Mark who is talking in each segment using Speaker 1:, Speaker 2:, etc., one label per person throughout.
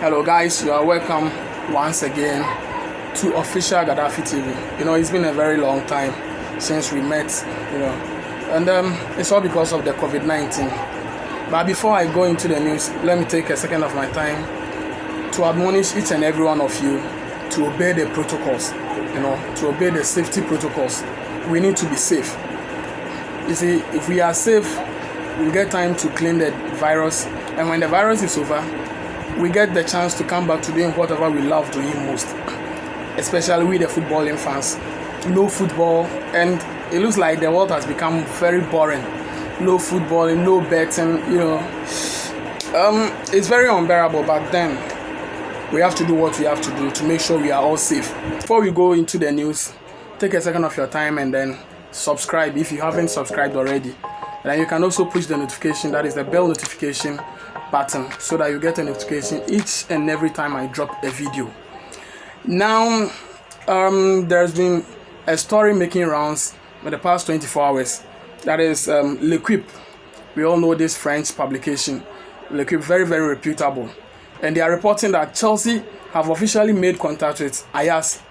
Speaker 1: Hello guys, you are welcome once again to official Gaddafi TV. It's been a very long time since we met, and it's all because of the COVID-19. But before I go into the news, let me take a second of my time to admonish each and every one of you to obey the protocols, to obey the safety protocols. We need to be safe. You see, if we are safe, we'll get time to clean the virus, and when the virus is over, we get the chance to come back to doing whatever we love doing most, especially with the footballing fans. No football, and it looks like the world has become very boring. No footballing, no betting, it's very unbearable, but then we have to do what we have to do to make sure we are all safe. Before we go into the news, take a second of your time and then subscribe if you haven't subscribed already. And you can also push the notification, that is the bell notification button, so that you get a notification each and every time I drop a video. Now, there's been a story making rounds for the past 24 hours. That is L'Equipe. We all know this French publication. L'Equipe, very, very reputable. And they are reporting that Chelsea have officially made contact with Ajax.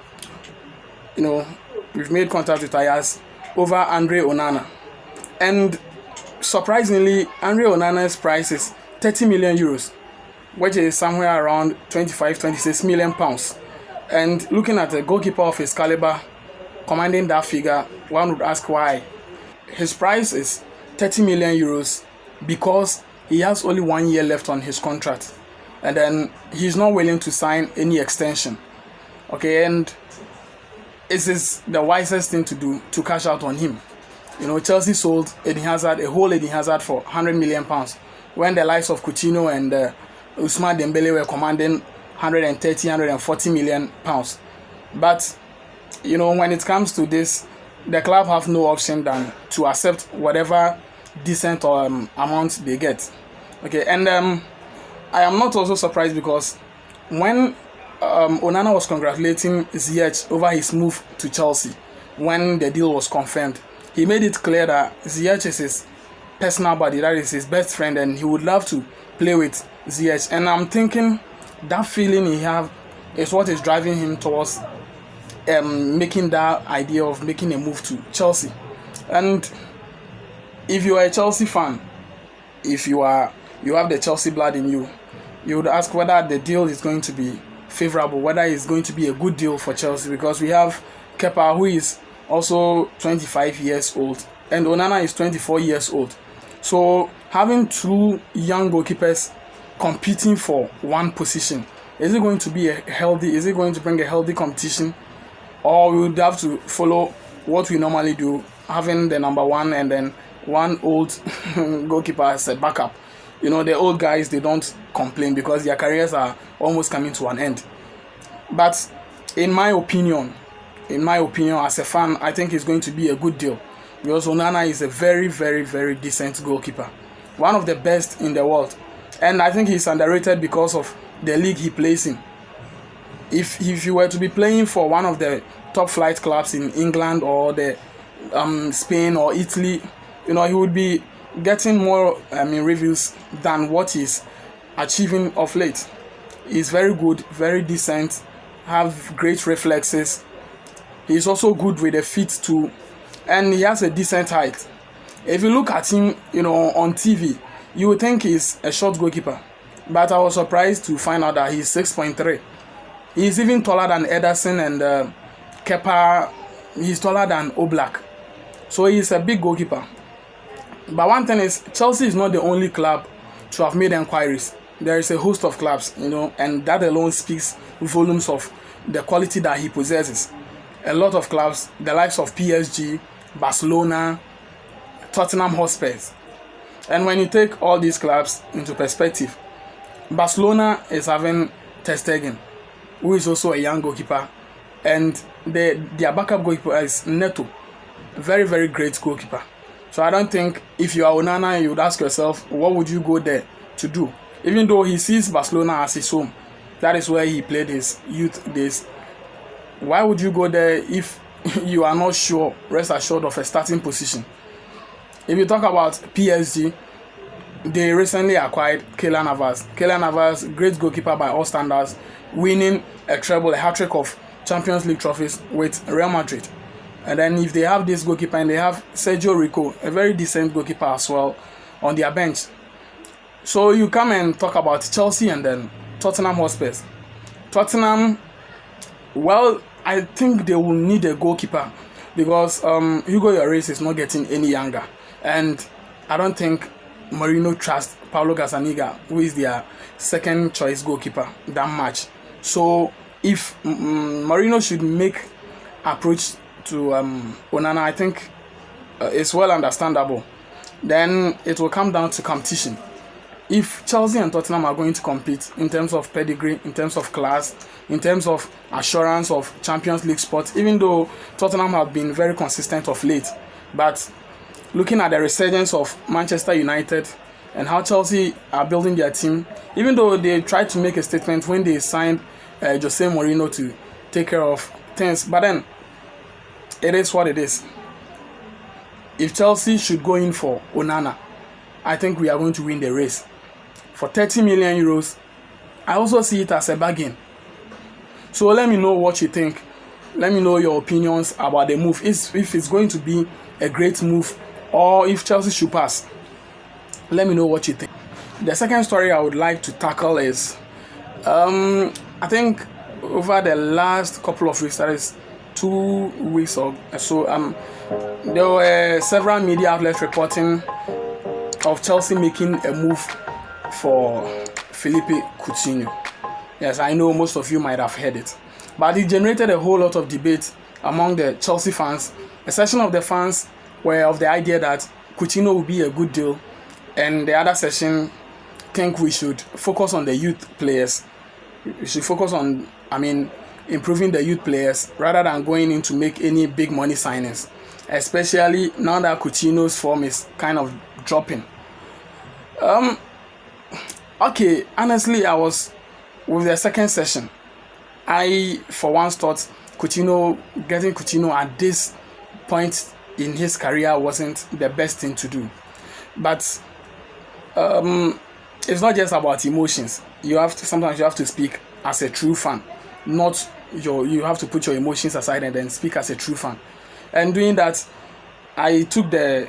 Speaker 1: We've made contact with Ajax over Andre Onana. And surprisingly, Andre Onana's price is 30 million euros, which is somewhere around 26 million pounds. And looking at a goalkeeper of his caliber commanding that figure, one would ask why. His price is 30 million euros because he has only 1 year left on his contract, and then he's not willing to sign any extension. Okay, and this is the wisest thing to do, to cash out on him. Chelsea sold Eden Hazard, a whole Eden Hazard, for 100 million pounds. When the likes of Coutinho and Ousmane Dembele were commanding 130, 140 million pounds. But, when it comes to this, the club have no option than to accept whatever decent amount they get. Okay, and I am not also surprised because when Onana was congratulating Ziyech over his move to Chelsea, when the deal was confirmed, he made it clear that Ziyech is his personal buddy, that is his best friend, and he would love to play with Ziyech. And I'm thinking that feeling he have is what is driving him towards making that idea of making a move to Chelsea. And if you are a Chelsea fan, if you have the Chelsea blood in you, you would ask whether the deal is going to be favorable, whether it's going to be a good deal for Chelsea, because we have Kepa, who is also 25 years old, and Onana is 24 years old. So having two young goalkeepers competing for one position, is it going to be is it going to bring a healthy competition, or we would have to follow what we normally do, having the number one and then one old goalkeeper as a backup? The old guys, they don't complain because their careers are almost coming to an end. But in my opinion, as a fan, I think it's going to be a good deal, because Onana is a very, very, very decent goalkeeper, one of the best in the world, and I think he's underrated because of the league he plays in. If you were to be playing for one of the top flight clubs in England or the Spain or Italy, he would be getting more reviews than what he's achieving of late. He's very good, very decent, have great reflexes. He's also good with the feet too, and he has a decent height. If you look at him, on TV, you would think he's a short goalkeeper, but I was surprised to find out that he's 6'3". He's even taller than Ederson and Kepa. He's taller than Oblak, so he's a big goalkeeper. But one thing is, Chelsea is not the only club to have made inquiries. There is a host of clubs, and that alone speaks volumes of the quality that he possesses. A lot of clubs, the likes of PSG, Barcelona, Tottenham Hotspur. And when you take all these clubs into perspective, Barcelona is having Ter Stegen, who is also a young goalkeeper, and their backup goalkeeper is Neto, very, very great goalkeeper. So I don't think, if you are Onana, you would ask yourself, what would you go there to do? Even though he sees Barcelona as his home, that is where he played his youth days. Why would you go there if you are not sure, rest assured, of a starting position? If you talk about PSG, they recently acquired Keylor Navas. Keylor Navas, great goalkeeper by all standards, winning a treble, a hat-trick of Champions League trophies with Real Madrid. And then if they have this goalkeeper and they have Sergio Rico, a very decent goalkeeper as well, on their bench. So you come and talk about Chelsea and then Tottenham Hotspur. Tottenham, well, I think they will need a goalkeeper because Hugo Lloris is not getting any younger. And I don't think Mourinho trusts Paulo Gazzaniga, who is their second choice goalkeeper, that much. So if Mourinho should make approach to Onana, I think it's well understandable. Then it will come down to competition. If Chelsea and Tottenham are going to compete in terms of pedigree, in terms of class, in terms of assurance of Champions League spots, even though Tottenham have been very consistent of late, but looking at the resurgence of Manchester United and how Chelsea are building their team, even though they tried to make a statement when they signed Jose Mourinho to take care of things, but then it is what it is. If Chelsea should go in for Onana, I think we are going to win the race. For 30 million euros, I also see it as a bargain. So let me know what you think. Let me know your opinions about the move. If it's going to be a great move or if Chelsea should pass. Let me know what you think. The second story I would like to tackle is, I think over the last couple of weeks, that is 2 weeks or so, there were several media outlets reporting of Chelsea making a move for Philippe Coutinho. Yes, I know most of you might have heard it, but it generated a whole lot of debate among the Chelsea fans. A section of the fans were of the idea that Coutinho would be a good deal, and the other section think we should focus on the youth players. We should focus on, improving the youth players rather than going in to make any big money signings, especially now that Coutinho's form is kind of dropping. Okay, honestly, I was with the second session. I, for once, thought getting Coutinho at this point in his career wasn't the best thing to do. But it's not just about emotions. Sometimes you have to speak as a true fan, you have to put your emotions aside and then speak as a true fan. And doing that, I took the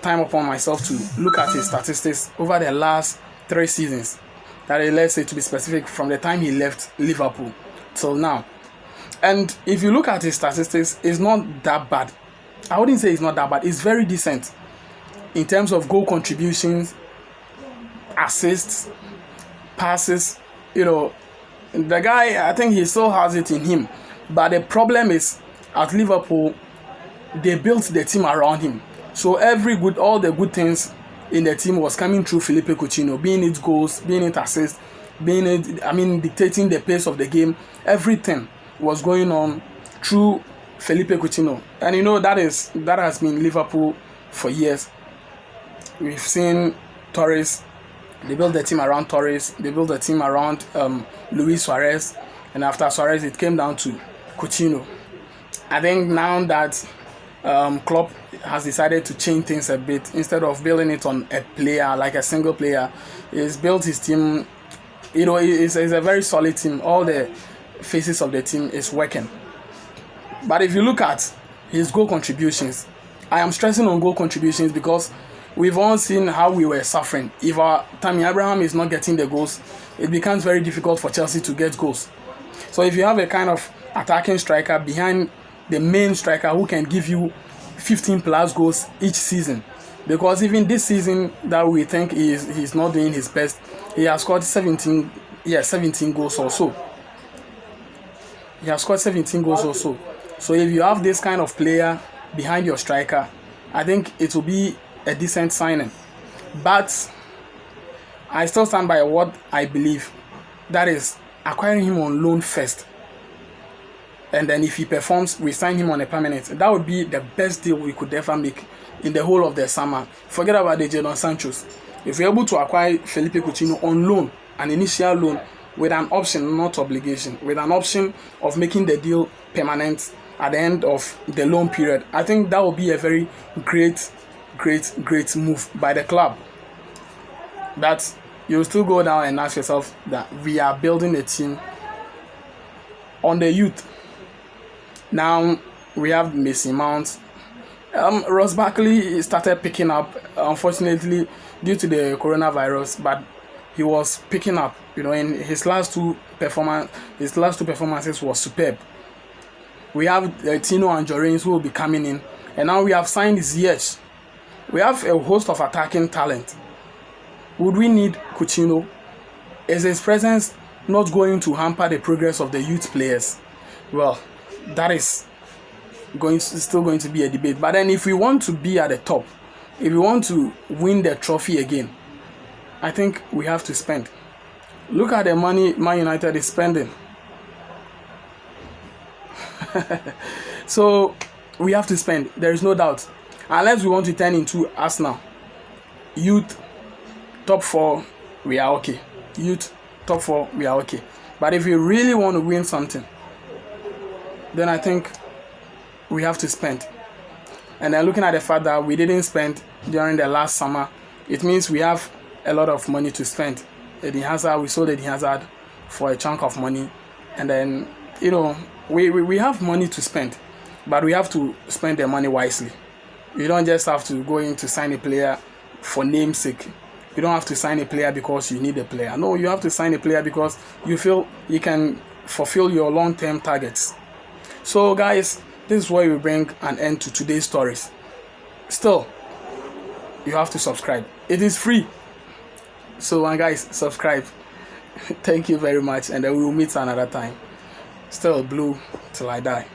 Speaker 1: time upon myself to look at his statistics over the last 3 seasons. That is, let's say, to be specific, from the time he left Liverpool till now. And if you look at his statistics, it's not that bad. I wouldn't say it's not that bad. It's very decent in terms of goal contributions, assists, passes. The guy, I think he still has it in him. But the problem is, at Liverpool, they built the team around him. So all the good things in the team was coming through Philippe Coutinho, being it goals, being it assists, dictating the pace of the game. Everything was going on through Philippe Coutinho. And that has been Liverpool for years. We've seen Torres. They built the team around Torres. They built the team around Luis Suarez. And after Suarez, it came down to Coutinho. I think now that Klopp has decided to change things a bit, instead of building it on a player, like a single player, he's built his team. It's a very solid team. All the faces of the team is working. But if you look at his goal contributions, I am stressing on goal contributions because we've all seen how we were suffering. If Tammy Abraham is not getting the goals, it becomes very difficult for Chelsea to get goals. So if you have a kind of attacking striker behind the main striker who can give you 15 plus goals each season, because even this season that we think he's not doing his best, he has scored 17 goals or so. He has scored 17 goals or so. So if you have this kind of player behind your striker, I think it will be a decent signing. But I still stand by what I believe, that is acquiring him on loan first, and then if he performs, we sign him on a permanent. That would be the best deal we could ever make in the whole of the summer. Forget about the Jadon Sanchos. If we're able to acquire Felipe Coutinho on loan, an initial loan, with an option, not obligation, with an option of making the deal permanent at the end of the loan period, I think that would be a very great move by the club. But you still go down and ask yourself that we are building a team on the youth. Now we have Mason Mount. Ross Barkley started picking up, unfortunately, due to the coronavirus, but he was picking up. In his last two performances was superb. We have Tino and Jorins who will be coming in, and now we have signed Ziyech. We have a host of attacking talent. Would we need Coutinho? Is his presence not going to hamper the progress of the youth players? Well, that is still going to be a debate. But then if we want to be at the top, if we want to win the trophy again, I think we have to spend. Look at the money Man United is spending. So we have to spend. There is no doubt. Unless we want to turn into Arsenal. Youth, top 4, we are okay. Youth, top 4, we are okay. But if we really want to win something, then I think we have to spend. And then looking at the fact that we didn't spend during the last summer, it means we have a lot of money to spend. We sold Eden Hazard for a chunk of money, and then we have money to spend, but we have to spend the money wisely. You don't just have to go in to sign a player for namesake. You don't have to sign a player because you need a player. No, you have to sign a player because you feel you can fulfill your long-term targets. So guys, this is where we bring an end to today's stories. Still, you have to subscribe. It is free. So guys, subscribe. Thank you very much, and then we will meet another time. Still blue till I die.